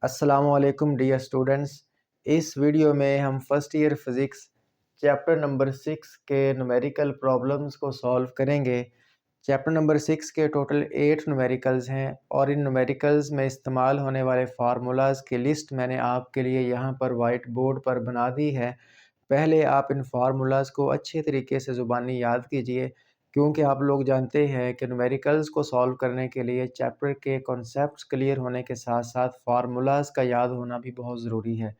अस्सलामुअलैकुम dear students. इस video में हम first year physics chapter number 6 के न्यूमेरिकल प्रॉब्लम्स को सॉल्व करेंगे। चैप्टर नंबर 6 के टोटल 8 न्यूमेरिकल्स हैं और इन न्यूमेरिकल्स में इस्तेमाल होने वाले फार्मूलाज़ की लिस्ट मैंने आपके लिए यहाँ पर वाइट बोर्ड पर बना दी है। पहले आप इन फार्मूलाज़ को अच्छे तरीके से ज़ुबानी याद कीजिए, क्योंकि आप लोग जानते हैं कि न्यूमेरिकल्स को सॉल्व करने के लिए चैप्टर के कॉन्सेप्ट्स क्लियर होने के साथ-साथ फार्मूलाज़ का याद होना भी बहुत ज़रूरी है।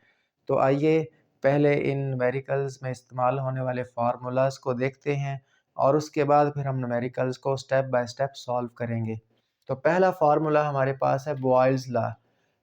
तो आइए पहले इन न्यूमेरिकल्स में इस्तेमाल होने वाले फार्मूलाज़ को देखते हैं और उसके बाद फिर हम न्यूमेरिकल्स को स्टेप बाय स्टेप सॉल्व करेंगे। तो पहला फार्मूला हमारे पास है बॉयल्स लॉ।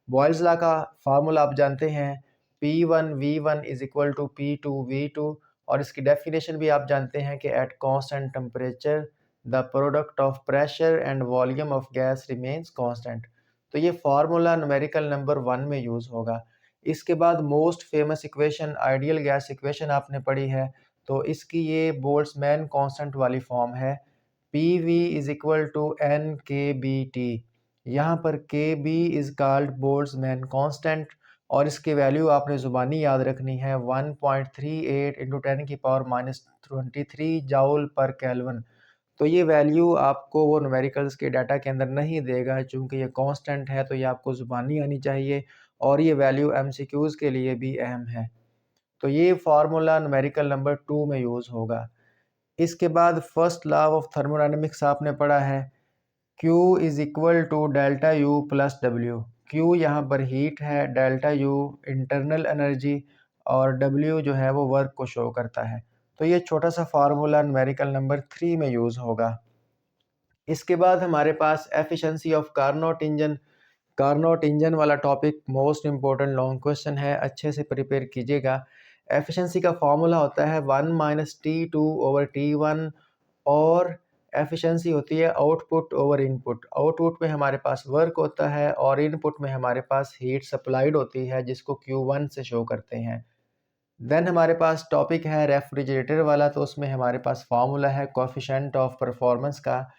बॉयल्स लॉ का फार्मूला आप जानते हैं, P1 V1 is equal to P2 V2, और इसकी डेफिनेशन भी आप जानते हैं कि at constant temperature the product of pressure and volume of gas remains constant. तो ये फार्मूला न्यूमेरिकल नंबर 1 में यूज़ होगा। इसके बाद most famous equation ideal gas equation आपने पढ़ी है, तो इसकी ये बोल्ट्जमैन कांस्टेंट वाली फॉर्म है, PV is equal to NKBT। यहाँ पर KB is called Boltzmann constant और इसकी वैल्यू आपने ज़ुबानी याद रखनी है 1.38 इंटू 10⁻⁻23 जाउल पर केल्विन। तो ये वैल्यू आपको वो न्यूमेरिकल्स के डाटा के अंदर नहीं देगा, चूँकि ये कांस्टेंट है तो ये आपको ज़ुबानी आनी चाहिए और ये वैल्यू MCQs के लिए भी अहम है। तो ये फार्मूला न्यूमेरिकल नंबर 2 में यूज़ होगा। इसके बाद फर्स्ट लॉ ऑफ थर्मोडायनेमिक्स आपने पढ़ा है, Q is equal to delta U plus W। Q यहाँ पर हीट है, डेल्टा U इंटरनल एनर्जी और W जो है वो वर्क को शो करता है। तो ये छोटा सा फार्मूला न्यूमेरिकल नंबर 3 में यूज़ होगा। इसके बाद हमारे पास efficiency of Carnot engine. Carnot engine वाला topic most important long question है, अच्छे से प्रिपेयर कीजिएगा। एफिशिएंसी का फॉर्मूला होता है 1-T2/T1 और एफिशिएंसी होती है आउटपुट ओवर इनपुट। आउटपुट में हमारे पास वर्क होता है और इनपुट में हमारे पास हीट सप्लाइड होती है, जिसको Q1 से शो करते हैं। देन हमारे पास टॉपिक है रेफ्रिजरेटर वाला, तो उसमें हमारे पास फार्मूला है कोएफिशिएंट ऑफ परफॉर्मेंस का,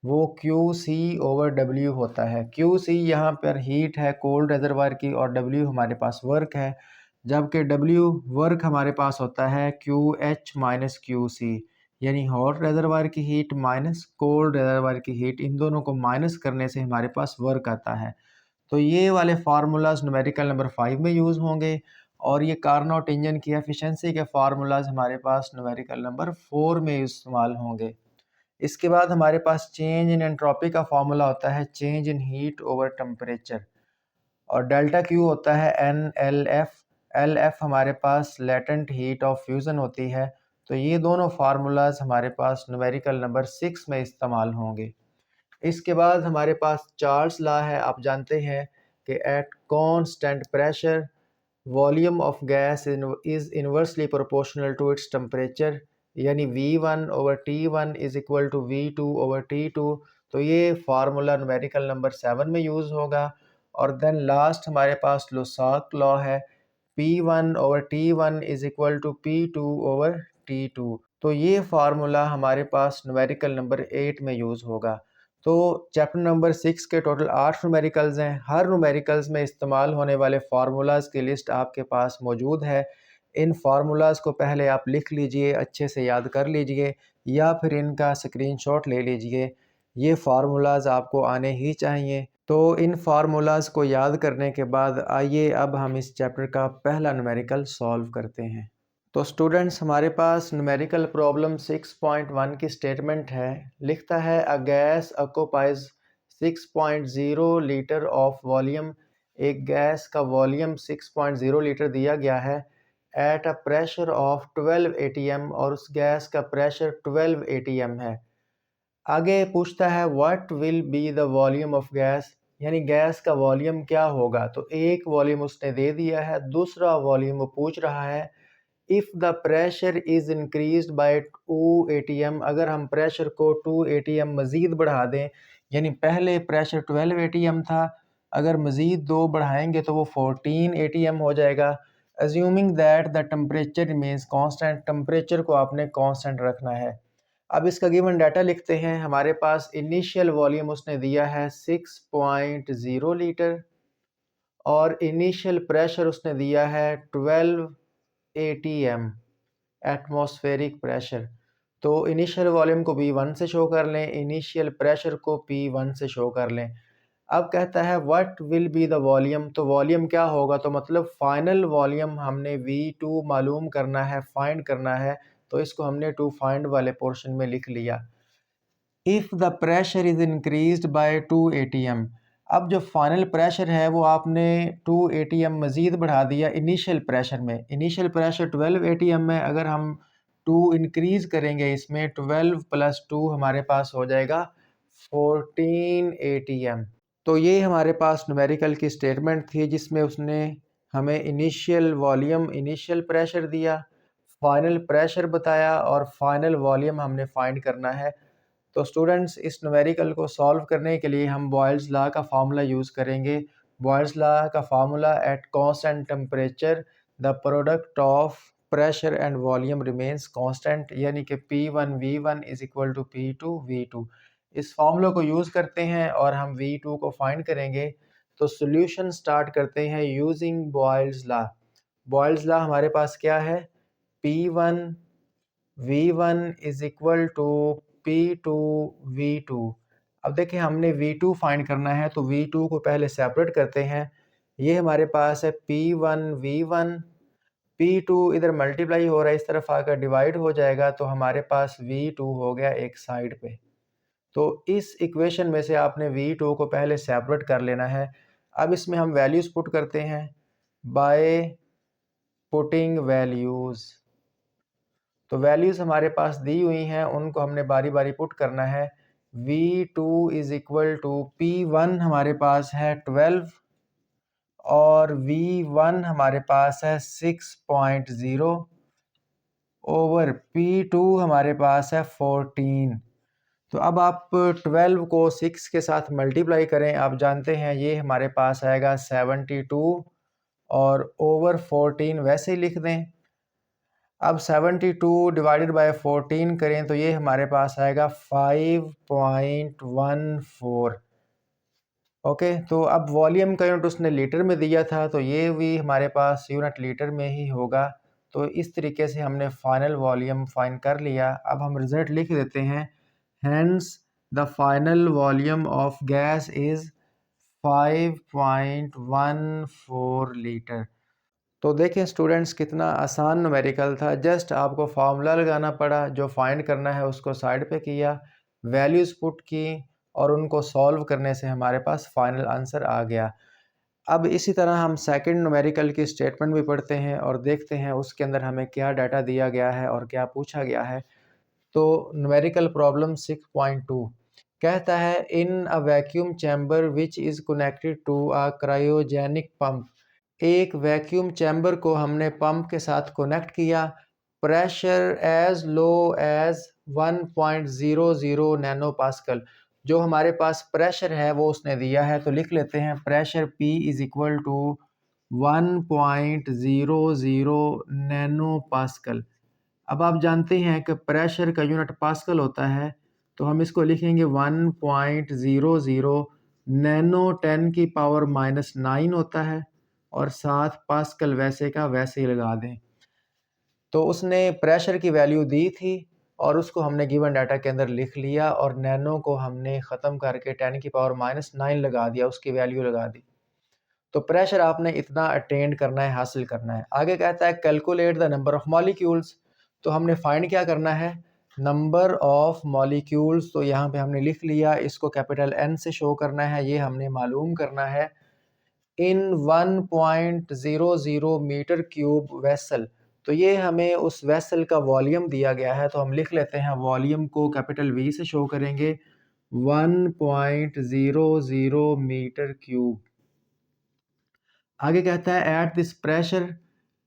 वो QC/W होता है। QC यहाँ पर हीट है कोल्ड रिजर्वायर की और W हमारे पास वर्क है, जबकि W वर्क हमारे पास होता है QH-QC, यानी हॉट रिजर्वायर की हीट माइनस कोल्ड रिजर्वायर की हीट, इन दोनों को माइनस करने से हमारे पास वर्क आता है। तो ये वाले फार्मूलाज न्यूमेरिकल नंबर 5 में यूज़ होंगे और ये कार्नोट इंजन की एफिशिएंसी के फार्मूलाज हमारे पास न्यूमेरिकल नंबर 4 में इस्तेमाल होंगे। इसके बाद हमारे पास चेंज इन एंट्रोपी का फार्मूला होता है change in heat over temperature, और डेल्टा Q होता है NLF। LF हमारे पास लेटेंट हीट ऑफ फ्यूज़न होती है। तो ये दोनों फार्मूलाज हमारे पास न्यूमेरिकल नंबर 6 में इस्तेमाल होंगे। इसके बाद हमारे पास चार्ल्स लॉ है। आप जानते हैं कि at constant pressure volume of gas is inversely proportional to its temperature, यानी V1/T1 is equal to V2/T2। तो ये फार्मूला न्यूमेरिकल नंबर 7 में यूज़ होगा। और देन लास्ट हमारे पास लुसाक लॉ है, P1/T1 is equal to P2/T2। तो ये फार्मूला हमारे पास न्यूमेरिकल नंबर 8 में यूज़ होगा। तो चैप्टर नंबर 6 के टोटल 8 न्यूमेरिकल्स हैं। हर न्यूमेरिकल्स में इस्तेमाल होने वाले फार्मूलाज़ की लिस्ट आपके पास मौजूद है। इन फार्मूलाज़ को पहले आप लिख लीजिए, अच्छे से याद कर लीजिए या फिर इनका स्क्रीनशॉट ले लीजिए। ये फार्मूलाज़ आपको आने ही चाहिए। तो इन फार्मूलाज़ को याद करने के बाद आइए अब हम इस चैप्टर का पहला न्यूमेरिकल सॉल्व करते हैं। तो स्टूडेंट्स, हमारे पास न्यूमेरिकल प्रॉब्लम 6.1 की स्टेटमेंट है। लिखता है a gas occupies 6.0 litre of volume. एक गैस का वॉल्यूम 6.0 लीटर दिया गया है at a pressure of 12 atm, और उस गैस का प्रेशर 12 atm है। आगे पूछता है what will be the volume of gas, यानी गैस का वॉल्यूम क्या होगा। तो एक वॉल्यूम उसने दे दिया है, दूसरा वॉल्यूम वो पूछ रहा है if the pressure is increased by 2 atm। अगर हम प्रेशर को 2 atm मज़ीद बढ़ा दें, यानी पहले प्रेशर 12 atm था, अगर मज़ीद 2 बढ़ाएंगे तो वो 14 atm हो जाएगा। Assuming that the temperature remains constant, temperature को आपने कांस्टेंट रखना है। अब इसका गिवन डाटा लिखते हैं। हमारे पास इनिशियल वॉल्यूम उसने दिया है 6.0 लीटर और इनिशियल प्रेशर उसने दिया है 12 atm एटमॉस्फेरिक प्रेशर। तो इनिशियल वॉल्यूम को P1 से शो कर लें, इनिशियल प्रेशर को P1 से शो कर लें। अब कहता है what will be the volume, तो वॉल्यूम क्या होगा, तो मतलब फाइनल वॉल्यूम हमने V2 मालूम करना है, फाइंड करना है, तो इसको हमने टू फाइंड वाले पोर्शन में लिख लिया। If the pressure is increased by 2 atm, अब जो फाइनल प्रेशर है वो आपने 2 atm मज़ीद बढ़ा दिया इनिशियल प्रेशर में। इनिशियल प्रेशर 12 atm है, अगर हम 2 इंक्रीज़ करेंगे इसमें 12 + 2 हमारे पास हो जाएगा 14 atm। तो ये हमारे पास न्यूमेरिकल की स्टेटमेंट थी जिसमें उसने हमें इनिशियल वॉल्यूम, इनिशियल प्रेशर दिया, फाइनल प्रेशर बताया और फाइनल वॉल्यूम हमने फाइंड करना है। तो स्टूडेंट्स इस न्यूमेरिकल को सॉल्व करने के लिए हम बॉयल्स लॉ का फार्मूला यूज़ करेंगे। बॉयल्स लॉ का formula at constant temperature the product of pressure and volume remains constant, यानी कि P1 V1 is equal to P2 V2। इस फार्मूला को यूज़ करते हैं और हम V2 को फाइंड करेंगे। तो सॉल्यूशन स्टार्ट करते हैं using Boyle's law. Boyle's law हमारे पास क्या है, P1 V1 is equal to P2 V2। अब देखिए हमने V2 फाइंड करना है, तो V2 को पहले सेपरेट करते हैं। ये हमारे पास है P1 V1, P2 इधर मल्टीप्लाई हो रहा है, इस तरफ आकर डिवाइड हो जाएगा, तो हमारे पास V2 हो गया एक साइड पे। तो इस इक्वेशन में से आपने V2 को पहले सेपरेट कर लेना है। अब इसमें हम वैल्यूज़ पुट करते हैं बाय पुटिंग वैल्यूज़। तो वैल्यूज़ हमारे पास दी हुई हैं, उनको हमने बारी बारी पुट करना है। V2 is equal to P1 हमारे पास है 12 और V1 हमारे पास है 6.0 ओवर P2 हमारे पास है 14। तो अब आप 12 को 6 के साथ मल्टीप्लाई करें, आप जानते हैं ये हमारे पास आएगा 72 और ओवर 14 वैसे ही लिख दें। अब 72 डिवाइडेड बाय 14 करें तो ये हमारे पास आएगा 5.14। ओके, तो अब वॉल्यूम का यूनिट उसने लीटर में दिया था, तो ये भी हमारे पास यूनिट लीटर में ही होगा। तो इस तरीके से हमने फाइनल वॉल्यूम फाइंड कर लिया। अब हम रिजल्ट लिख देते हैं। Hence the final volume of gas is 5.14 litre. तो देखें स्टूडेंट्स कितना आसान न्यूमेरिकल था, जस्ट आपको फार्मूला लगाना पड़ा, जो फाइंड करना है उसको साइड पे किया, वैल्यूज़ पुट की और उनको सॉल्व करने से हमारे पास फाइनल आंसर आ गया। अब इसी तरह हम सेकंड न्यूमेरिकल की स्टेटमेंट भी पढ़ते हैं और देखते हैं उसके अंदर हमें क्या डाटा दिया गया है और क्या पूछा गया है। तो न्यूमेरिकल प्रॉब्लम 6.2 कहता है in a vacuum chamber which is connected to a cryogenic pump, एक वैक्यूम चैम्बर को हमने पंप के साथ कनेक्ट किया, pressure as low as 1.00 nano pascal. जो हमारे पास प्रेशर है वो उसने दिया है, तो लिख लेते हैं pressure P is equal to 1.00 nano pascal. अब आप जानते हैं कि प्रेशर का यूनिट पास्कल होता है, तो हम इसको लिखेंगे 1.00 नैनो 10 की पावर -9 होता है और साथ पास्कल वैसे का वैसे ही लगा दें। तो उसने प्रेशर की वैल्यू दी थी और उसको हमने गिवन डाटा के अंदर लिख लिया और नैनो को हमने ख़त्म करके 10 की पावर -9 लगा दिया, उसकी वैल्यू लगा दी। तो प्रेशर आपने इतना अटेंड करना है, हासिल करना है। आगे कहता है calculate the number of molecules, तो हमने फाइंड क्या करना है, नंबर ऑफ मॉलिक्यूल्स। तो यहाँ पे हमने लिख लिया, इसको कैपिटल N से शो करना है, ये हमने मालूम करना है। इन 1.00 मीटर क्यूब वेसल, तो ये हमें उस वेसल का वॉल्यूम दिया गया है, तो हम लिख लेते हैं वॉल्यूम को कैपिटल V से शो करेंगे 1.00 मीटर क्यूब। आगे कहता है at this pressure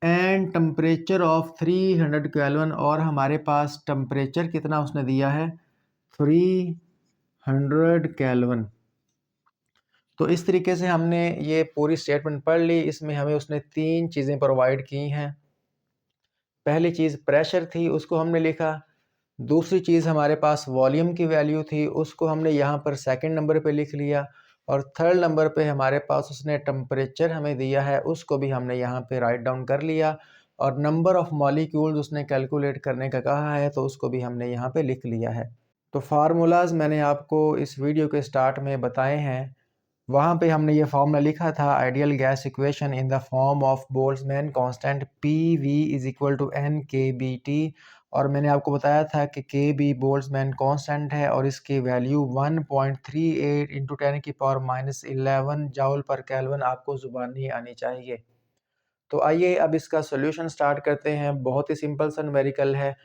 and temperature of 300 kelvin, और हमारे पास टेम्परेचर कितना उसने दिया है 300 केल्विन। तो इस तरीके से हमने ये पूरी स्टेटमेंट पढ़ ली। इसमें हमें उसने 3 चीज़ें प्रोवाइड की हैं। पहली चीज़ प्रेशर थी, उसको हमने लिखा। दूसरी चीज़ हमारे पास वॉल्यूम की वैल्यू थी, उसको हमने यहाँ पर सेकंड नंबर पे लिख लिया। और थर्ड नंबर पे हमारे पास उसने टेम्परेचर हमें दिया है, उसको भी हमने यहाँ पे राइट डाउन कर लिया। और नंबर ऑफ़ मॉलिक्यूल्स उसने कैलकुलेट करने का कहा है, तो उसको भी हमने यहाँ पे लिख लिया है। तो फार्मूलाज़ मैंने आपको इस वीडियो के स्टार्ट में बताए हैं। वहाँ पे हमने ये फार्मूला लिखा था, ideal gas equation in the form of Boltzmann constant PV is equal to NkBT। और मैंने आपको बताया था कि Kb बोल्ट्जमैन कांस्टेंट है और इसकी वैल्यू 1.38 इंटू 10⁻11 जूल पर केल्विन आपको ज़ुबानी आनी चाहिए। तो आइए अब इसका सॉल्यूशन स्टार्ट करते हैं। बहुत ही सिंपल सा न्यूमेरिकल है।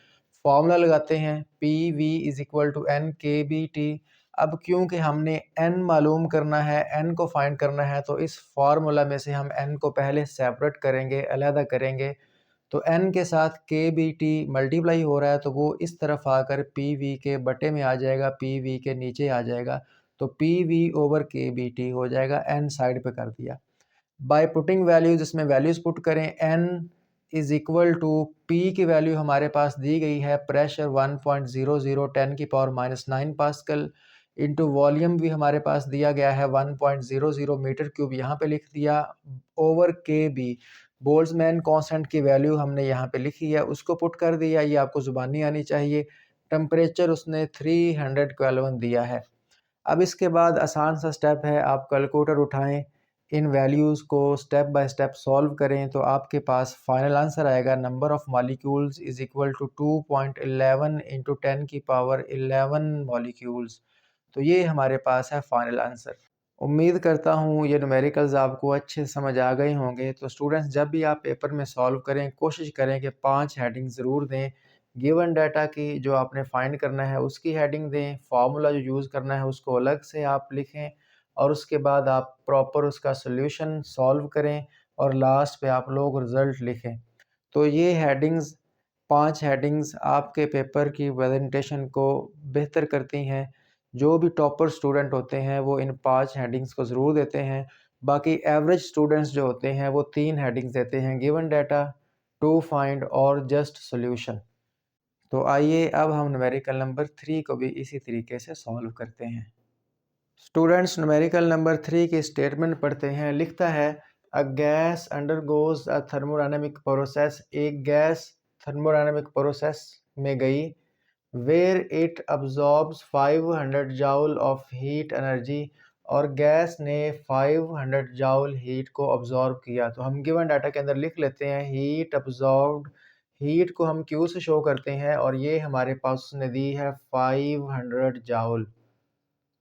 फॉर्मूला लगाते हैं, PV is equal to NkBT। अब क्योंकि हमने n मालूम करना है, n को फाइंड करना है, तो इस फार्मूला में से हम n को पहले सेपरेट करेंगे, अलहदा करेंगे। तो n के साथ kBT मल्टीप्लाई हो रहा है, तो वो इस तरफ आकर PV के बटे में आ जाएगा, PV के नीचे आ जाएगा। तो PV ओवर kBT हो जाएगा, n साइड पे कर दिया। बाय पुटिंग वैल्यूज़, इसमें वैल्यूज़ पुट करें। n is equal to P की वैल्यू हमारे पास दी गई है, प्रेशर 1.00 10⁻⁹ पास्कल, इंटू वॉल्यूम भी हमारे पास दिया गया है 1.00 मीटर क्यूब, यहाँ पे लिख दिया, ओवर Kb बोल्ट्जमैन कांस्टेंट की वैल्यू हमने यहाँ पे लिखी है, उसको पुट कर दिया। ये आपको ज़ुबानी आनी चाहिए। टेम्परेचर उसने 300 केल्विन दिया है। अब इसके बाद आसान सा स्टेप है, आप कैलकुलेटर उठाएं, इन वैल्यूज़ को स्टेप बाय स्टेप सॉल्व करें, तो आपके पास फाइनल आंसर आएगा, number of molecules is equal to 2.11 into 10⁻11 molecules. तो ये हमारे पास है फाइनल आंसर। उम्मीद करता हूँ ये न्यूमेरिकल्स आपको अच्छे से समझ आ गए होंगे। तो स्टूडेंट्स, जब भी आप पेपर में सॉल्व करें, कोशिश करें कि 5 हेडिंग ज़रूर दें। गिवन डाटा की जो आपने फाइंड करना है उसकी हेडिंग दें, फार्मूला जो यूज़ करना है उसको अलग से आप लिखें, और उसके बाद आप प्रॉपर उसका सॉल्यूशन सॉल्व करें, और लास्ट पे आप लोग रिज़ल्ट लिखें। तो ये हेडिंग्स, 5 हेडिंग्स आपके पेपर की प्रेजेंटेशन को बेहतर करती हैं। जो भी टॉपर स्टूडेंट होते हैं वो इन 5 हेडिंग्स को ज़रूर देते हैं। बाकी एवरेज स्टूडेंट्स जो होते हैं वो 3 हेडिंग्स देते हैं, गिवन डाटा, टू फाइंड और जस्ट सॉल्यूशन। तो आइए अब हम न्यूमेरिकल नंबर 3 को भी इसी तरीके से सॉल्व करते हैं। स्टूडेंट्स, न्यूमेरिकल नंबर 3 की स्टेटमेंट पढ़ते हैं। लिखता है, a gas undergoes a thermodynamic process. एक गैस थर्मोडायनेमिक प्रोसेस में गई, where it absorbs 500 joule of heat energy. और गैस ने 500 जाउल हीट को अब्जॉर्ब किया। तो हम गिवन डाटा के अंदर लिख लेते हैं, हीट अब्जॉर्ब्ड, हीट को हम क्यू से शो करते हैं, और ये हमारे पास उसने दी है 500 जाउल।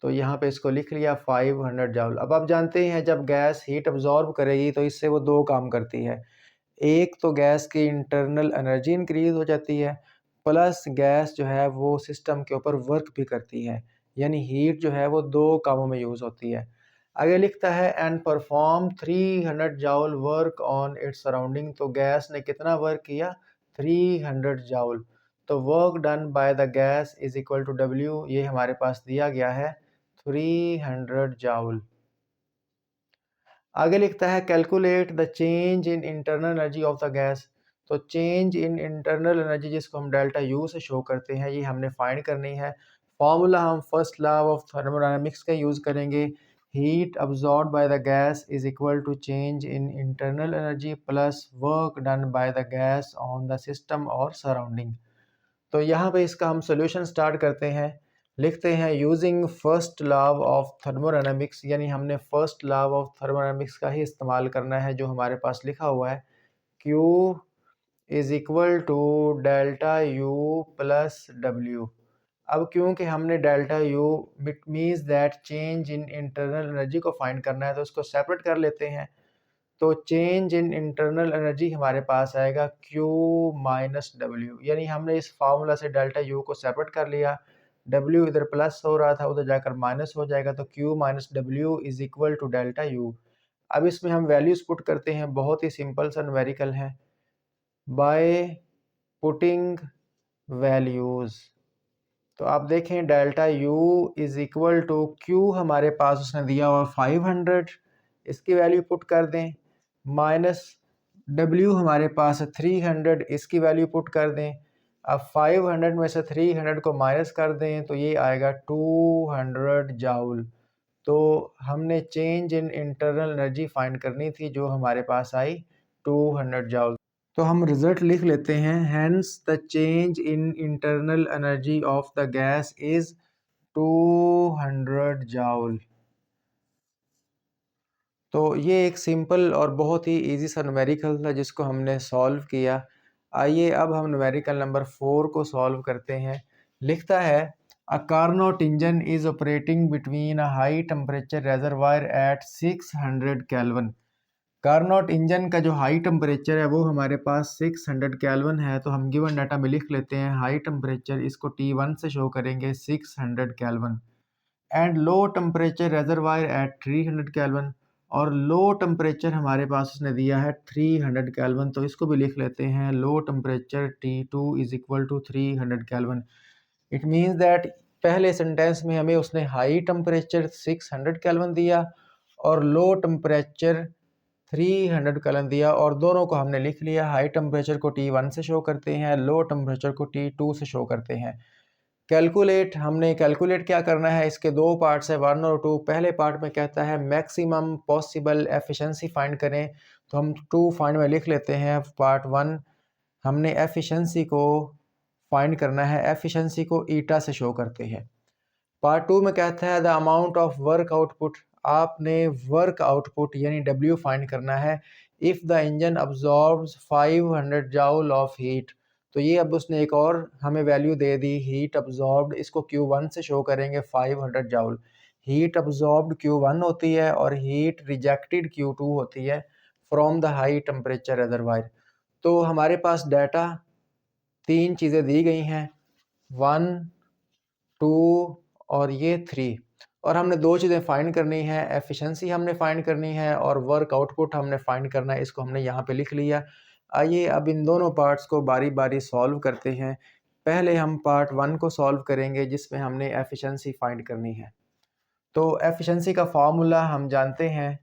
तो यहाँ पे इसको लिख लिया 500 जाउल। अब आप जानते हैं जब गैस हीट अब्जॉर्ब करेगी तो इससे वो दो काम करती है। एक तो गैस की इंटरनल एनर्जी इंक्रीज़ हो जाती है, प्लस गैस जो है वो सिस्टम के ऊपर वर्क भी करती है, यानी हीट जो है वो दो कामों में यूज़ होती है। आगे लिखता है, and perform 300 joule work on its surrounding. तो गैस ने कितना वर्क किया? 300 जाउल। तो work done by the gas is equal to W, ये हमारे पास दिया गया है 300 जाउल। आगे लिखता है, calculate the change in internal energy of the gas. तो चेंज इन इंटरनल एनर्जी जिसको हम डेल्टा यू से शो करते हैं, ये हमने फाइंड करनी है। फॉर्मूला हम फर्स्ट लॉ ऑफ थर्मोडायनामिक्स का यूज़ करेंगे। Heat absorb by the gas is equal to change in internal energy plus work done by the gas on the system और सराउंडिंग। तो यहाँ पे इसका हम सॉल्यूशन स्टार्ट करते हैं। लिखते हैं, using first law of thermodynamics, यानी हमने फर्स्ट लॉ ऑफ थर्मोडायनामिक्स का ही इस्तेमाल करना है जो हमारे पास लिखा हुआ है, Q is equal to delta U plus W। अब क्योंकि हमने delta U means that change in internal energy को फाइंड करना है, तो उसको सेपरेट कर लेते हैं। तो चेंज इन इंटरनल एनर्जी हमारे पास आएगा Q माइनस W, यानी हमने इस फार्मूला से डेल्टा U को सेपरेट कर लिया। W इधर प्लस हो रहा था, उधर जाकर माइनस हो जाएगा, तो Q minus W is equal to delta U। अब इसमें हम वैल्यूज़ पुट करते हैं, बहुत ही सिंपल सा न्यूमेरिकल है। बाय पुटिंग वैल्यूज़, तो आप देखें delta U is equal to Q हमारे पास उसने दिया हुआ 500, इसकी वैल्यू पुट कर दें, माइनस W हमारे पास 300, इसकी वैल्यू पुट कर दें। अब 500 में से 300 को माइनस कर दें तो ये आएगा 200 जाउल। तो हमने change in internal energy find करनी थी, जो हमारे पास आई 200 जॉल। तो हम रिजल्ट लिख लेते हैं, hence the change in internal energy of the gas is 200 जॉल। तो ये एक सिंपल और बहुत ही इजी सा न्यूमेरिकल था जिसको हमने सॉल्व किया। आइए अब हम न्यूमेरिकल नंबर 4 को सॉल्व करते हैं। लिखता है, a Carnot engine is operating between a high temperature reservoir at 600 kelvin. Carnot engine का जो हाई टेम्परेचर है वो हमारे पास 600 केल्विन है। तो हम गिवन डाटा में लिख लेते हैं, हाई टेम्परेचर इसको T1 से शो करेंगे 600 kelvin, and low temperature reservoir at 300 kelvin, और लो टेम्परेचर हमारे पास उसने दिया है 300 केल्विन। तो इसको भी लिख लेते हैं, low temperature T2 is equal to 300 kelvin. It means that पहले सेंटेंस में हमें उसने हाई टेम्परेचर 600 केल्विन दिया और लो टेम्परेचर 300 केल्विन दिया, और दोनों को हमने लिख लिया। हाई टेम्परेचर को T1 से शो करते हैं, लो टेम्परेचर को T2 से शो करते हैं। कैलकुलेट, हमने कैलकुलेट क्या करना है, इसके दो पार्ट्स है 1 और 2। पहले पार्ट में कहता है मैक्सिमम पॉसिबल एफिशिएंसी फाइंड करें, तो हम 2 फाइंड में लिख लेते हैं। पार्ट 1 हमने एफिशिएंसी को फाइंड करना है, एफिशिएंसी को ईटा से शो करते हैं। पार्ट 2 में कहता है the amount of work output, आपने वर्क आउटपुट यानी डब्ल्यू फाइंड करना है। If the engine absorbs 500 joule of heat, तो ये अब उसने एक और हमें वैल्यू दे दी, हीट अब्जॉर्ब्ड, इसको Q1 से शो करेंगे 500 जाउल। हीट अब्जॉर्ब्ड Q1 होती है और हीट रिजेक्टेड Q2 होती है from the high temperature reservoir. तो हमारे पास डाटा 3 चीज़ें दी गई हैं, 1, 2 और ये 3, और हमने 2 चीज़ें फाइंड करनी है, एफिशिएंसी हमने फाइंड करनी है और वर्क आउटपुट हमने फाइंड करना है। इसको हमने यहाँ पे लिख लिया। आइए अब इन दोनों पार्ट्स को बारी बारी सॉल्व करते हैं। पहले हम पार्ट 1 को सॉल्व करेंगे जिसमें हमने एफिशिएंसी फाइंड करनी है। तो एफिशिएंसी का फार्मूला हम जानते हैं,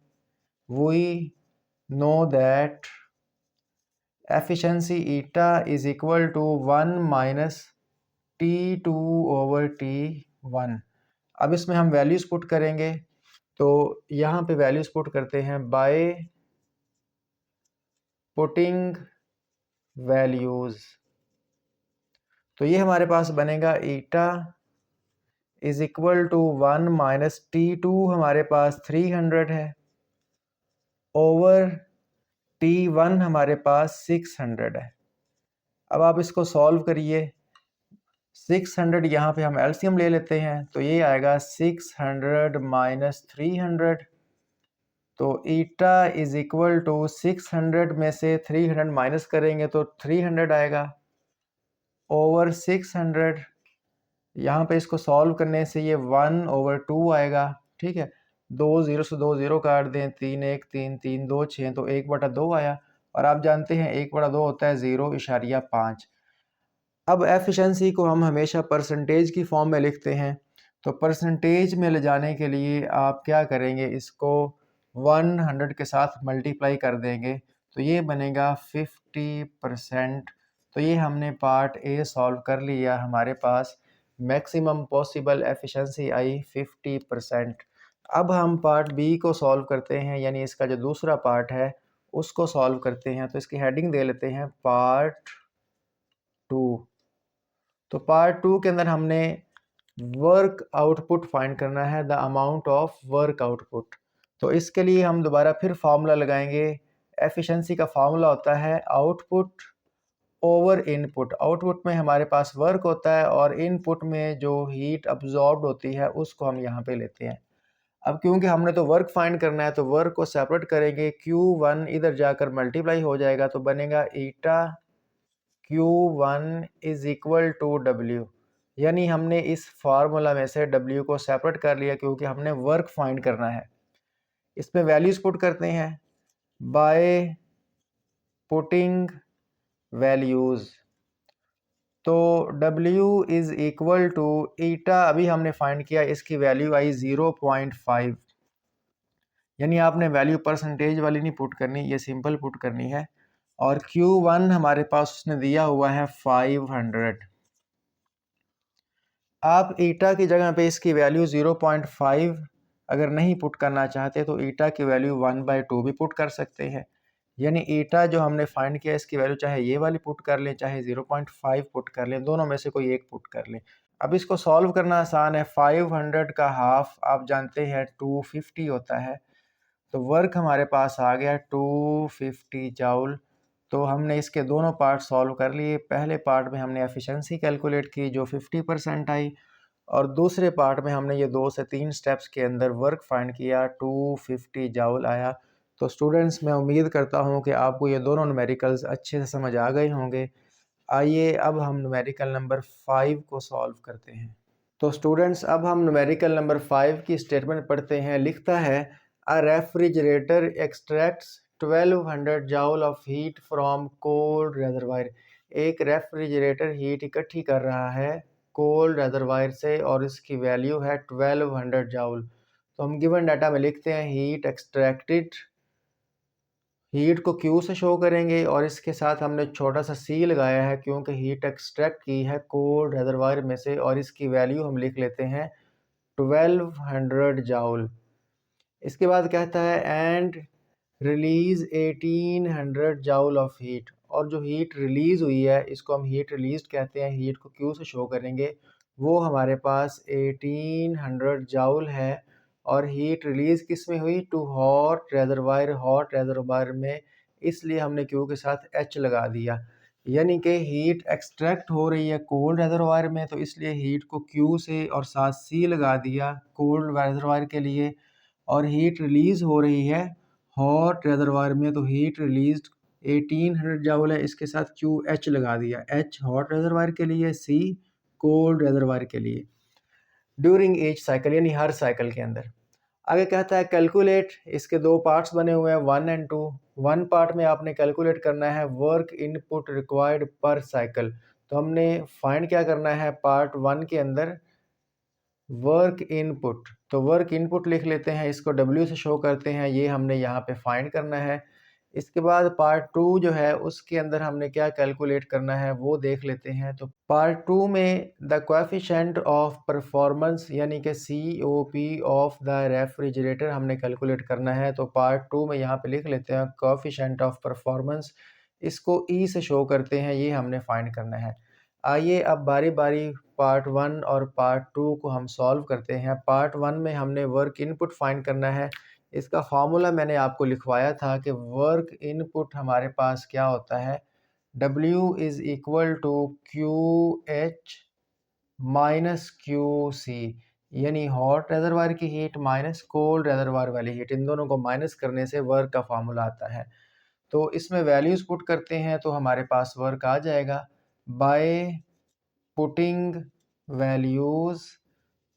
we know that efficiency eta is equal to 1 minus T2 over T1। अब इसमें हम वैल्यूज़ पुट करेंगे, तो यहाँ पे वैल्यूज़ पुट करते हैं बाय पुटिंग वैल्यूज़। तो ये हमारे पास बनेगा eta is equal to 1 minus T2 हमारे पास 300 है, ओवर T1 हमारे पास 600 है। अब आप इसको सॉल्व करिए। 600 यहाँ पे हम एलसीएम ले लेते हैं, तो ये आएगा 600 माइनस 300। तो ईटा इज इक्वल टू 600 में से 300 माइनस करेंगे तो 300 आएगा, ओवर 600। यहाँ पे इसको सॉल्व करने से ये 1 ओवर 2 आएगा। ठीक है, 2 0 से 2 0 काट दें, 3 1 3 3 2 6, तो 1/2 आया। और आप जानते हैं 1/2 होता है 0.5। अब एफिशिएंसी को हम हमेशा परसेंटेज की फॉर्म में लिखते हैं, तो परसेंटेज में ले जाने के लिए आप क्या करेंगे, इसको 100 के साथ मल्टीप्लाई कर देंगे, तो ये बनेगा 50%। तो ये हमने पार्ट ए सॉल्व कर लिया, हमारे पास मैक्सिमम पॉसिबल एफिशिएंसी आई 50%। अब हम पार्ट बी को सॉल्व करते हैं, यानी इसका जो दूसरा पार्ट है उसको सॉल्व करते हैं। तो इसकी हेडिंग दे लेते हैं पार्ट 2। तो पार्ट 2 के अंदर हमने वर्क आउटपुट फाइंड करना है, the amount of work output. तो इसके लिए हम दोबारा फिर फार्मूला लगाएंगे। एफिशिएंसी का फार्मूला होता है आउटपुट ओवर इनपुट। आउटपुट में हमारे पास वर्क होता है और इनपुट में जो हीट अब्जॉर्ब्ड होती है उसको हम यहाँ पे लेते हैं। अब क्योंकि हमने तो वर्क फाइंड करना है, तो वर्क को सेपरेट करेंगे, Q1 इधर जाकर मल्टीप्लाई हो जाएगा, तो बनेगा eta Q1 is equal to W। यानी हमने इस फार्मूला में से W को सेपरेट कर लिया क्योंकि हमने वर्क फाइंड करना है। इसमें वैल्यूज पुट करते हैं बाय पुटिंग वैल्यूज। तो W इज इक्वल टू ईटा, अभी हमने फाइंड किया, इसकी वैल्यू आई 0.5। यानी आपने वैल्यू परसेंटेज वाली नहीं पुट करनी, ये सिंपल पुट करनी है। और Q1 हमारे पास उसने दिया हुआ है 500। आप ईटा की जगह पे इसकी वैल्यू 0.5 अगर नहीं पुट करना चाहते तो ईटा की वैल्यू 1/2 भी पुट कर सकते हैं। यानी ईटा जो हमने फाइंड किया इसकी वैल्यू चाहे ये वाली पुट कर लें चाहे 0.5 पुट कर लें, दोनों में से कोई एक पुट कर लें। अब इसको सॉल्व करना आसान है। 500 का हाफ आप जानते हैं 250 होता है, तो वर्क हमारे पास आ गया 250 जूल। तो हमने इसके दोनों पार्ट सॉल्व कर लिए। पहले पार्ट में हमने एफिशिएंसी कैलकुलेट की जो 50% आई, और दूसरे पार्ट में हमने ये 2 से 3 स्टेप्स के अंदर वर्क फाइंड किया, 250 जूल आया। तो स्टूडेंट्स, मैं उम्मीद करता हूँ कि आपको ये दोनों न्यूमेरिकल्स अच्छे से समझ आ गए होंगे। आइए अब हम न्यूमेरिकल नंबर 5 को सॉल्व करते हैं। तो स्टूडेंट्स, अब हम न्यूमेरिकल नंबर 5 की स्टेटमेंट पढ़ते हैं। लिखता है अ refrigerator extracts 1200 joule of heat from cold reservoir. एक रेफ्रिजरेटर हीट इकट्ठी कर रहा है कोल्ड रेजरवायर से और इसकी वैल्यू है 1200 जूल। तो हम गिवन डाटा में लिखते हैं हीट एक्सट्रैक्टेड, हीट को Q से शो करेंगे और इसके साथ हमने छोटा सा C लगाया है क्योंकि हीट एक्सट्रैक्ट की है कोल्ड रेजरवायर में से, और इसकी वैल्यू हम लिख लेते हैं 1200 जूल। इसके बाद कहता है and release 1800 joule of heat, और जो हीट रिलीज हुई है इसको हम हीट रिलीज कहते हैं, हीट को Q से शो करेंगे, वो हमारे पास 1800 जूल है। और हीट रिलीज किस में हुई? टू हॉट रेजरवायर में, इसलिए हमने Q के साथ H लगा दिया। यानी कि हीट एक्सट्रैक्ट हो रही है कोल्ड रेजरवायर में, तो इसलिए हीट को Q से और साथ C लगा दिया कोल्ड रेजरवायर के लिए। और हीट रिलीज हो रही है हॉट रेजरवायर में, तो हीट रिलीज 1800 जूल है, इसके साथ QH लगा दिया, H हॉट रेजरवायर के लिए, C कोल्ड रेजरवायर के लिए। ड्यूरिंग ईच साइकिल, यानी हर साइकिल के अंदर। आगे कहता है कैलकुलेट, इसके दो पार्ट्स बने हुए हैं 1 और 2। 1 पार्ट में आपने कैलकुलेट करना है वर्क इनपुट रिक्वायर्ड पर साइकिल। तो हमने फाइंड क्या करना है पार्ट 1 के अंदर? Work input. तो वर्क इनपुट लिख लेते हैं, इसको W से शो करते हैं, ये हमने यहाँ पे फाइंड करना है। इसके बाद पार्ट 2 जो है उसके अंदर हमने क्या कैलकुलेट करना है वो देख लेते हैं। तो पार्ट 2 में द कोएफिशिएंट ऑफ परफॉर्मेंस यानी कि COP ऑफ द रेफ्रिजरेटर हमने कैलकुलेट करना है। तो पार्ट 2 में यहाँ पे लिख लेते हैं कोएफिशिएंट ऑफ परफॉर्मेंस, इसको E से शो करते हैं, ये हमने फाइंड करना है। आइए अब बारी बारी पार्ट 1 और पार्ट 2 को हम सॉल्व करते हैं। पार्ट 1 में हमने वर्क इनपुट फाइंड करना है। इसका फार्मूला मैंने आपको लिखवाया था कि वर्क इनपुट हमारे पास क्या होता है, W is equal to QH minus QC, यानी हॉट रेजरवायर की हीट माइनस कोल्ड रेजरवायर वाली हीट, इन दोनों को माइनस करने से वर्क का फार्मूला आता है। तो इसमें वैल्यूज़ पुट करते हैं तो हमारे पास वर्क आ जाएगा बाय पुटिंग वैल्यूज़।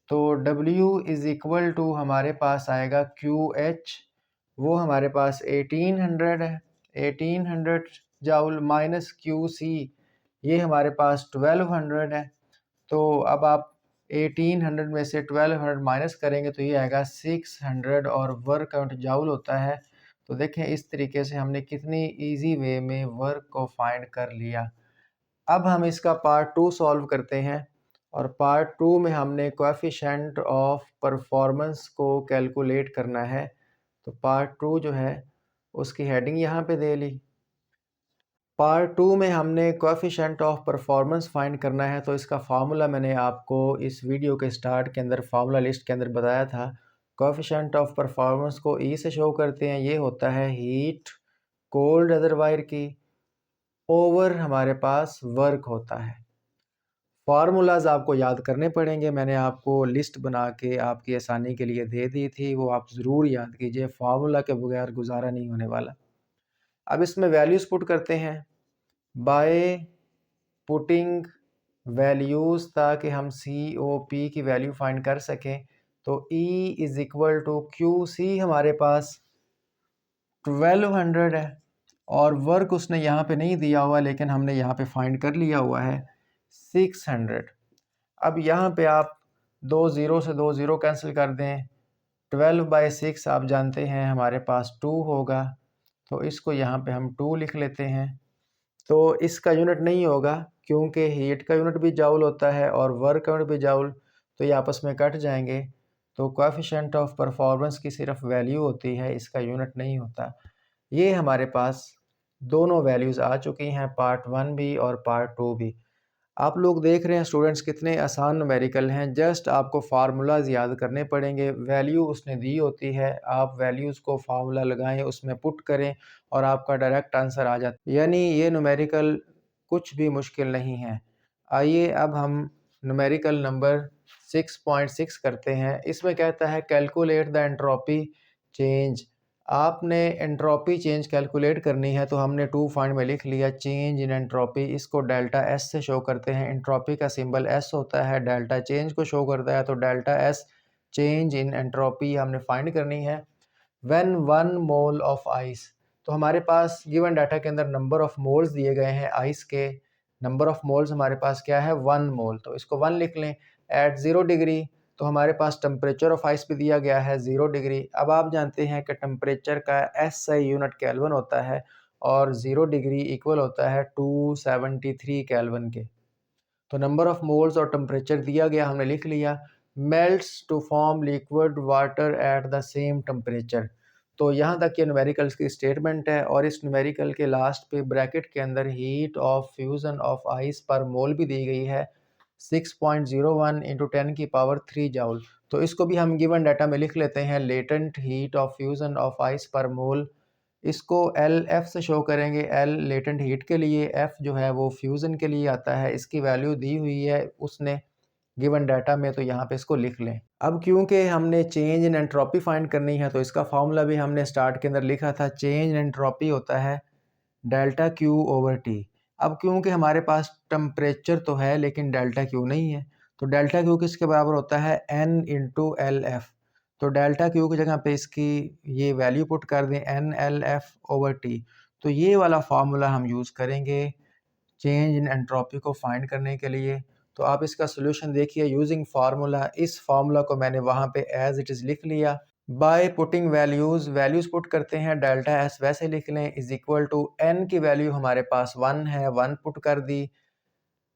तो W इज़ इक्वल टू हमारे पास आएगा QH, वो हमारे पास 1800 है, 1800 जूल माइनस QC, ये हमारे पास 1200 है। तो अब आप 1800 में से 1200 माइनस करेंगे तो ये आएगा 600, और वर्क काउंट जूल होता है। तो देखें इस तरीके से हमने कितनी इजी वे में वर्क को फाइंड कर लिया। अब हम इसका पार्ट 2 सॉल्व करते हैं, और पार्ट 2 में हमने कोएफिशिएंट ऑफ परफॉर्मेंस को कैलकुलेट करना है। तो पार्ट 2 जो है उसकी हेडिंग यहाँ पे दे ली। पार्ट 2 में हमने कोएफिशिएंट ऑफ परफॉर्मेंस फाइंड करना है। तो इसका फार्मूला मैंने आपको इस वीडियो के स्टार्ट के अंदर फार्मूला लिस्ट के अंदर बताया था। कोएफिशिएंट ऑफ परफॉर्मेंस को E से शो करते हैं, ये होता है हीट कोल्ड रेजरवायर की ओवर हमारे पास वर्क होता है। फार्मूलाज आपको याद करने पड़ेंगे, मैंने आपको लिस्ट बना के आपकी आसानी के लिए दे दी थी, वो आप ज़रूर याद कीजिए, फार्मूला के बगैर गुजारा नहीं होने वाला। अब इसमें वैल्यूज़ पुट करते हैं बाय पुटिंग वैल्यूज़, ताकि हम COP की वैल्यू फाइंड कर सकें। तो E is equal to QC हमारे पास 1200 है, और वर्क उसने यहाँ पे नहीं दिया हुआ लेकिन हमने यहाँ पे फाइंड कर लिया हुआ है 600। अब यहाँ पे आप 2 ज़ीरो से 2 ज़ीरो कैंसिल कर दें, 12/6 आप जानते हैं हमारे पास 2 होगा, तो इसको यहाँ पे हम 2 लिख लेते हैं। तो इसका यूनिट नहीं होगा क्योंकि हीट का यूनिट भी जूल होता है और वर्क का यूनिट भी जूल, तो ये आपस में कट जाएंगे। तो कोएफ़िशिएंट ऑफ परफॉर्मेंस की सिर्फ वैल्यू होती है, इसका यूनिट नहीं होता। ये हमारे पास दोनों वैल्यूज़ आ चुकी हैं, पार्ट 1 भी और पार्ट 2 भी। आप लोग देख रहे हैं स्टूडेंट्स कितने आसान न्यूमेरिकल हैं, जस्ट आपको फार्मूलाज़ याद करने पड़ेंगे, वैल्यू उसने दी होती है, आप वैल्यूज़ को फार्मूला लगाएँ, उसमें पुट करें और आपका डायरेक्ट आंसर आ जाता है। यानी ये न्यूमेरिकल कुछ भी मुश्किल नहीं है। आइए अब हम न्यूमेरिकल नंबर 6.6 करते हैं। इसमें कहता है कैलकुलेट द एंट्रोपी चेंज। आपने एंट्रोपी चेंज कैलकुलेट करनी है, तो हमने टू फाइंड में लिख लिया चेंज इन एंट्रोपी। इसको डेल्टा एस से शो करते हैं। एंट्रोपी का सिंबल एस होता है, डेल्टा चेंज को शो करता है, तो delta S change in entropy हमने फाइंड करनी है। व्हेन 1 मोल ऑफ आइस, तो हमारे पास गिवन डाटा के अंदर नंबर ऑफ मोल्स दिए गए हैं आइस के। नंबर ऑफ मोल्स हमारे पास क्या है, 1 मोल, तो इसको 1 लिख लें। एट 0 डिग्री, तो हमारे पास टेम्परेचर ऑफ आइस भी दिया गया है 0 डिग्री। अब आप जानते हैं कि टेम्परेचर का एसआई यूनिट केल्विन होता है और 0 डिग्री इक्वल होता है 273 केल्विन के। तो नंबर ऑफ मोल्स और टेम्परेचर दिया गया, हमने लिख लिया। Melts to form liquid water at the same temperature. तो यहाँ तक ये न्यूमेरिकल्स की स्टेटमेंट है और इस न्यूमेरिकल के लास्ट पे ब्रैकेट के अंदर heat of fusion of ice पर मोल भी दी गई है 6.01 इंटू 10 की पावर 3 जाउल। तो इसको भी हम गिवन डाटा में लिख लेते हैं, latent heat of fusion of ice पर मोल। इसको एल एफ से शो करेंगे। एल लेटेंट हीट के लिए, एफ जो है वो फ्यूज़न के लिए आता है। इसकी वैल्यू दी हुई है उसने गिवन डाटा में, तो यहाँ पे इसको लिख लें। अब क्योंकि हमने चेंज इन एंट्रोपी फाइंड करनी है, तो इसका फार्मूला भी हमने स्टार्ट के अंदर लिखा था। चेंज इन एंट्रोपी होता है डेल्टा क्यू ओवर टी। अब क्योंकि हमारे पास टेम्परेचर तो है लेकिन डेल्टा क्यू नहीं है, तो डेल्टा क्यू किसके बराबर होता है, एन इंटू एल एफ। तो डेल्टा क्यू की जगह पे इसकी ये वैल्यू पुट कर दें, n L F over T. तो ये वाला फार्मूला हम यूज़ करेंगे चेंज इन एंट्रोपी को फाइंड करने के लिए। तो आप इसका सोल्यूशन देखिए यूजिंग फार्मूला। इस फार्मूला को मैंने वहाँ पे एज इट इज़ लिख लिया। बाय पुटिंग वैल्यूज़ पुट करते हैं, डेल्टा एस वैसे लिख लें इज़ इक्वल टू एन की वैल्यू हमारे पास 1 है, 1 पुट कर दी।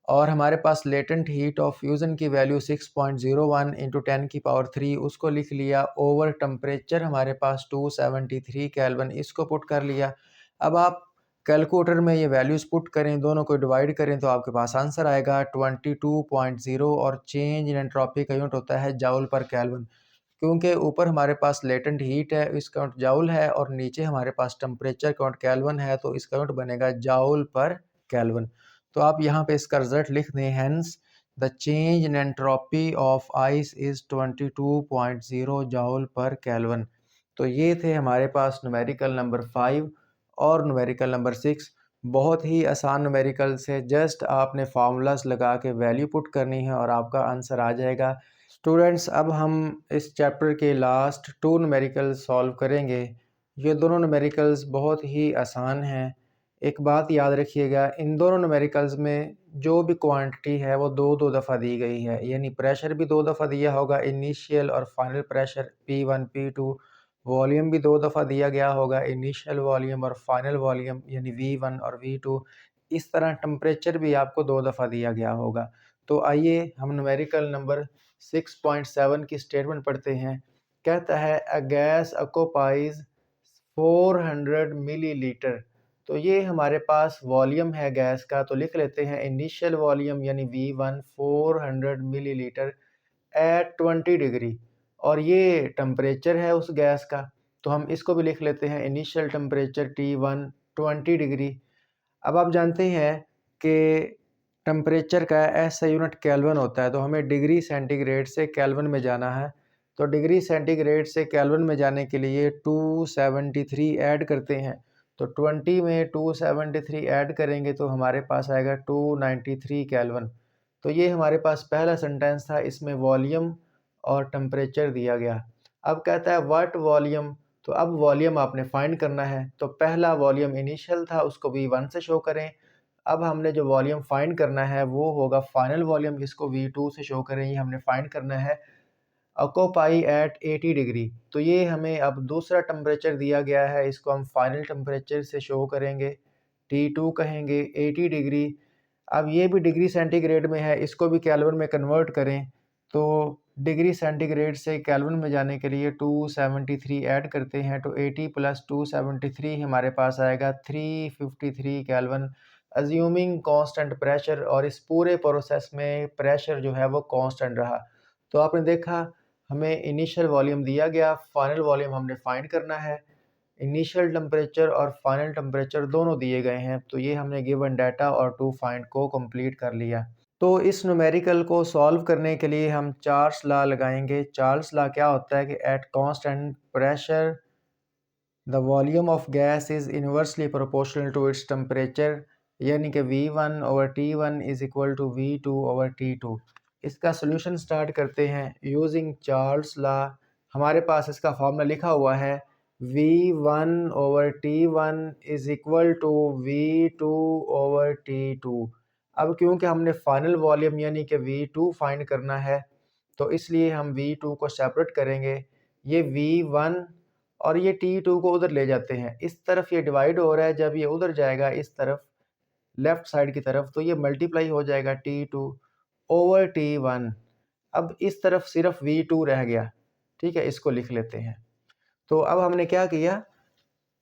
और हमारे पास लेटेंट हीट ऑफ फ्यूज़न की वैल्यू 6.01 इंटू 10 की पावर 3 उसको लिख लिया। ओवर टेम्परेचर हमारे पास 273 केल्विन, इसको पुट कर लिया। अब आप कैलकुलेटर में ये वैल्यूज़ पुट करें, दोनों को डिवाइड करें, तो आपके पास आंसर आएगा 22.0। और चेंज इन एंट्रोपी का यूनिट होता है जाउल पर केल्विन। क्योंकि ऊपर हमारे पास लेटेंट हीट है, इसका यूनिट जाउल है, और नीचे हमारे पास टेम्परेचर का यूनिट केल्विन है, तो इसका यूनिट बनेगा जाउल पर केल्विन। तो आप यहाँ पे इसका रिजल्ट लिख दें, hence the change in entropy of ice is 22.0 joule पर केल्विन। तो ये थे हमारे पास न्यूमेरिकल नंबर 5 और न्यूमेरिकल नंबर 6। बहुत ही आसान न्यूमेरिकल से, जस्ट आपने फार्मूलाज लगा के वैल्यू पुट करनी है और आपका आंसर आ जाएगा। स्टूडेंट्स, अब हम इस चैप्टर के लास्ट 2 न्यूमेरिकल्स सॉल्व करेंगे। ये दोनों न्यूमेरिकल्स बहुत ही आसान हैं। एक बात याद रखिएगा, इन दोनों न्यूमेरिकल्स में जो भी क्वांटिटी है वो दो दफ़ा दी गई है। यानी प्रेशर भी 2 दफ़ा दिया होगा, इनिशियल और final pressure P1 P2। Volume भी 2 दफ़ा दिया गया होगा, इनिशियल वॉल्यूम और फाइनल वॉल्यूम यानी V1 और V2। इस तरह टेम्परेचर भी आपको 2 दफ़ा दिया गया होगा। तो आइए हम न्यूमेरिकल नंबर 6.7 की स्टेटमेंट पढ़ते हैं। कहता है अ गैस ऑक्यूपाइज 400 मिलीलीटर। तो ये हमारे पास वॉल्यूम है गैस का, तो लिख लेते हैं इनिशियल वॉल्यूम यानी V1 400 मिलीलीटर एट 20 डिग्री। और ये टेम्परेचर है उस गैस का, तो हम इसको भी लिख लेते हैं इनिशियल टेम्परेचर T1 20 डिग्री। अब आप जानते हैं कि टेम्परेचर का ऐसा यूनिट केल्विन होता है, तो हमें डिग्री सेंटीग्रेड से केल्विन में जाना है। तो डिग्री सेंटीग्रेड से केल्विन में जाने के लिए 273 ऐड करते हैं। तो 20 में 273 ऐड करेंगे तो हमारे पास आएगा 293 केल्विन। तो ये हमारे पास पहला सेंटेंस था, इसमें वॉल्यूम और टेम्परेचर दिया गया। अब कहता है व्हाट वॉल्यूम, तो अब वॉल्यूम आपने फाइंड करना है। तो पहला वॉल्यूम इनिशियल था, उसको V1 से शो करें। अब हमने जो वॉल्यूम फाइंड करना है वो होगा फाइनल वॉल्यूम, जिसको V2 से शो करें। ये हमने फाइंड करना है ऑक्यूपाई एट 80 डिग्री। तो ये हमें अब दूसरा टेम्परेचर दिया गया है, इसको हम फाइनल टेम्परेचर से शो करेंगे, T2 कहेंगे 80 डिग्री। अब ये भी डिग्री सेंटीग्रेड में है, इसको भी केल्विन में कन्वर्ट करें तो डिग्री सेंटीग्रेड से केल्विन में जाने के लिए 273 ऐड करते हैं तो 80 प्लस 273 हमारे पास आएगा 353 केल्विन, अज्यूमिंग कांस्टेंट प्रेशर, और इस पूरे प्रोसेस में प्रेशर जो है वो कांस्टेंट रहा। तो आपने देखा हमें इनिशियल वॉल्यूम दिया गया, फाइनल वॉल्यूम हमने फाइंड करना है। इनिशियल टेम्परेचर और फाइनल टेम्परेचर दोनों दिए गए हैं, तो ये हमने गिवन डाटा और टू फाइंड को कंप्लीट कर लिया। तो इस न्यूमेरिकल को सॉल्व करने के लिए हम चार्ल्स लॉ लगाएंगे। चार्ल्स लॉ क्या होता है कि at constant pressure the volume of gas is inversely proportional to its temperature, यानी कि V1/T1 is equal to V2/T2। इसका सोल्यूशन स्टार्ट करते हैं यूजिंग चार्ल्स लॉ। हमारे पास इसका फॉर्मूला लिखा हुआ है V1/T1 is equal to V2/T2। अब क्योंकि हमने फाइनल वॉल्यूम यानी कि V2 फाइंड करना है, तो इसलिए हम V2 को सेपरेट करेंगे। ये V1 और ये T2 को उधर ले जाते हैं, इस तरफ ये डिवाइड हो रहा है, जब ये उधर जाएगा इस तरफ लेफ़्ट साइड की तरफ तो ये मल्टीप्लाई हो जाएगा T2/T1। अब इस तरफ सिर्फ V2 रह गया, ठीक है, इसको लिख लेते हैं। तो अब हमने क्या किया,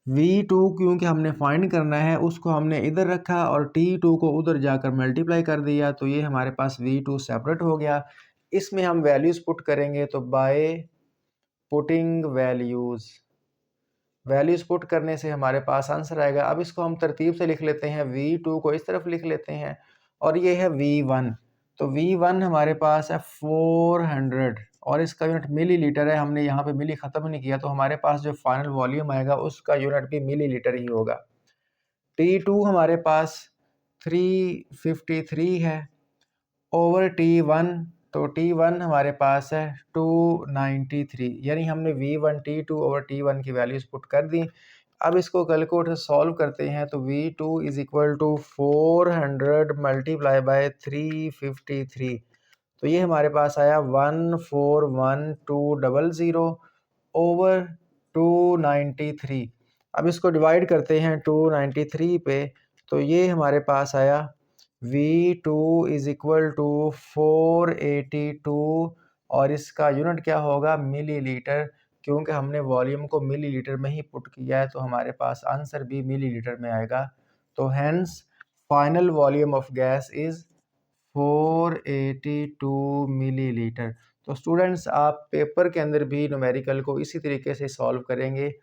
V2 क्योंकि हमने फाइंड करना है उसको हमने इधर रखा और T2 को उधर जाकर मल्टीप्लाई कर दिया, तो ये हमारे पास V2 सेपरेट हो गया। इसमें हम वैल्यूज़ पुट करेंगे, तो बाय पुटिंग वैल्यूज़ पुट करने से हमारे पास आंसर आएगा। अब इसको हम तरतीब से लिख लेते हैं, V2 को इस तरफ लिख लेते हैं और ये है V1। तो V1 हमारे पास है 400 और इसका यूनिट मिलीलीटर है, हमने यहाँ पे मिली ख़त्म नहीं किया, तो हमारे पास जो फाइनल वॉल्यूम आएगा उसका यूनिट भी मिलीलीटर ही होगा। T2 हमारे पास 353 है ओवर T1, तो T1 हमारे पास है 293, यानी हमने V1 T2 ओवर T1 की वैल्यूज़ पुट कर दी। अब इसको कैलकुलेटर सॉल्व करते हैं तो V2 is equal to 400 multiply by 353, तो ये हमारे पास आया 141200 ओवर 293। अब इसको डिवाइड करते हैं 293 पे, तो ये हमारे पास आया V2 इज़ इक्वल टू 482 और इसका यूनिट क्या होगा, मिलीलीटर, क्योंकि हमने वॉल्यूम को मिलीलीटर में ही पुट किया है तो हमारे पास आंसर भी मिलीलीटर में आएगा। तो hence final volume of gas is 482 millilitre. तो स्टूडेंट्स आप पेपर के अंदर भी न्यूमेरिकल को इसी तरीके से सॉल्व करेंगे।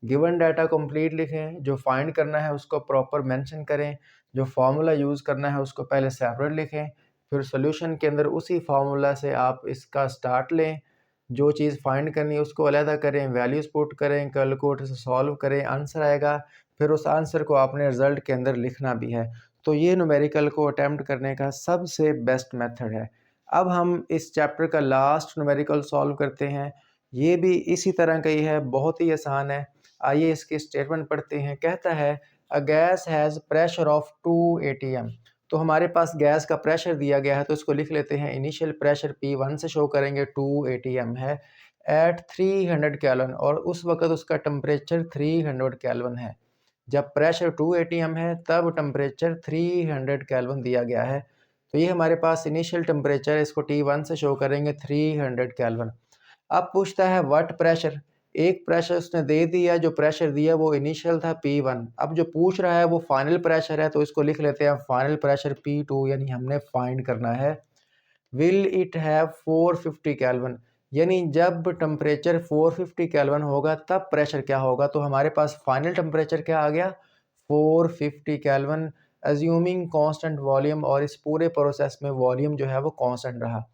गिवन डाटा कंप्लीट लिखें, जो फाइंड करना है उसको प्रॉपर मेंशन करें, जो फार्मूला यूज़ करना है उसको पहले सेपरेट लिखें, फिर सॉल्यूशन के अंदर उसी फार्मूला से आप इसका स्टार्ट लें, जो चीज़ फाइंड करनी है उसको अलहदा करें, वैल्यूज़ पुट करें, कैलकुलेटर से सॉल्व करें, आंसर आएगा, फिर उस आंसर को आपने रिज़ल्ट के अंदर लिखना भी है। तो ये न्यूमेरिकल को अटैम्प्ट करने का सबसे बेस्ट मेथड है। अब हम इस चैप्टर का लास्ट न्यूमेरिकल सॉल्व करते हैं। ये भी इसी तरह का ही है, बहुत ही आसान है। आइए इसकी स्टेटमेंट पढ़ते हैं। कहता है a gas has pressure of 2 atm। तो हमारे पास गैस का प्रेशर दिया गया है, तो इसको लिख लेते हैं। इनिशियल प्रेशर P1 से शो करेंगे 2 atm है एट 300 केल्विन, और उस वक्त उसका टेम्परेचर 300 केल्विन है। जब प्रेशर 2 atm है तब टेम्परेचर 300 केल्विन दिया गया है। तो ये हमारे पास इनिशियल टेम्परेचर है, इसको T1 से शो करेंगे 300 केल्विन। अब पूछता है व्हाट प्रेशर, एक प्रेशर उसने दे दिया, जो प्रेशर दिया वो इनिशियल था P1। अब जो पूछ रहा है वो फाइनल प्रेशर है, तो इसको लिख लेते हैं फाइनल प्रेशर P2, यानी हमने फाइंड करना है। विल इट हैव 450 केल्विन, यानी जब टेम्परेचर 450 केल्विन होगा तब प्रेशर क्या होगा, तो हमारे पास फाइनल टेम्परेचर क्या आ गया, 450 केल्विन, अज्यूमिंग कांस्टेंट वॉल्यूम, और इस पूरे प्रोसेस में वॉल्यूम जो है वो कांस्टेंट रहा।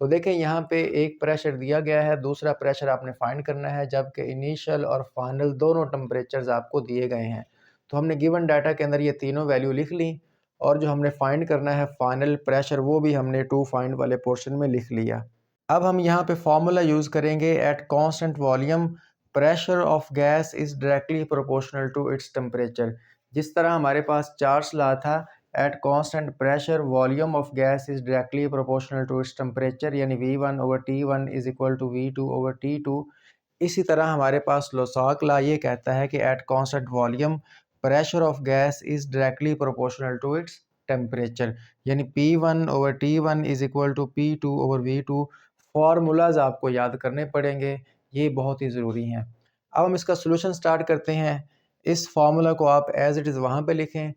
तो देखें यहाँ पे एक प्रेशर दिया गया है, दूसरा प्रेशर आपने फाइंड करना है, जबकि इनिशियल और फाइनल दोनों टेम्परेचर्स आपको दिए गए हैं। तो हमने गिवन डाटा के अंदर ये तीनों वैल्यू लिख ली, और जो हमने फाइंड करना है फाइनल प्रेशर वो भी हमने टू फाइंड वाले पोर्शन में लिख लिया। अब हम यहाँ पे फॉर्मूला यूज़ करेंगे, at constant volume pressure of gas is directly proportional to its temperature. जिस तरह हमारे पास चार्ल्स लॉ था, at constant pressure volume of gas is directly proportional to its temperature, यानी V1/T1 is equal to V2/T2। इसी तरह हमारे पास लोसाक law ये कहता है कि at constant volume pressure of gas is directly proportional to its temperature, यानी P1/T1 is equal to P2/V2। फार्मूलाज़ आपको याद करने पड़ेंगे, ये बहुत ही ज़रूरी हैं। अब हम इसका सॉल्यूशन स्टार्ट करते हैं। इस फार्मूला को आप एज़ इट इज़ वहाँ पे लिखें।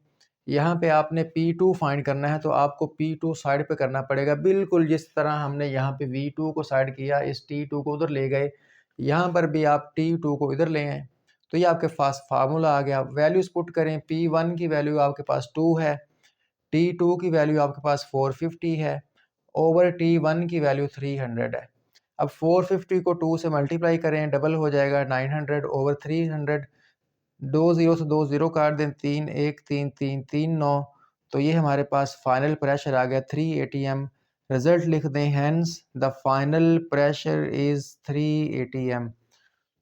यहाँ पे आपने P2 फाइंड करना है तो आपको P2 साइड पे करना पड़ेगा, बिल्कुल जिस तरह हमने यहाँ पे V2 को साइड किया, इस T2 को उधर ले गए, यहाँ पर भी आप T2 को इधर ले आएँ। तो ये आपके पास फार्मूला आ गया। वैल्यूज़ पुट करें, P1 की वैल्यू आपके पास 2 है, T2 की वैल्यू आपके पास 450 है, ओवर T1 की वैल्यू 300 है। अब 450 को 2 से मल्टीप्लाई करें, डबल हो जाएगा 900 ओवर 300। 2 ज़ीरो से 2 ज़ीरो काट दें, 3 1 3 3 3 9, तो ये हमारे पास फाइनल प्रेशर आ गया 3 एटीएम। रिजल्ट लिख दें, hence the final pressure is 3 ATM.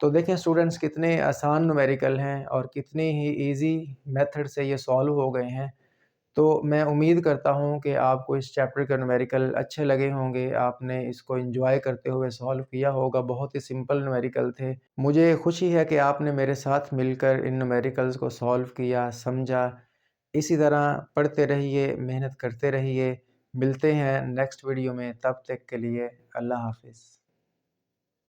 तो देखें स्टूडेंट्स, कितने आसान न्यूमेरिकल हैं और कितने ही इजी मेथड से ये सॉल्व हो गए हैं। तो मैं उम्मीद करता हूँ कि आपको इस चैप्टर के न्यूमेरिकल अच्छे लगे होंगे, आपने इसको एंजॉय करते हुए सॉल्व किया होगा। बहुत ही सिंपल न्यूमेरिकल थे। मुझे खुशी है कि आपने मेरे साथ मिलकर इन न्यूमेरिकल्स को सॉल्व किया, समझा। इसी तरह पढ़ते रहिए, मेहनत करते रहिए। मिलते हैं नेक्स्ट वीडियो में, तब तक के लिए अल्लाह हाफ़िज़।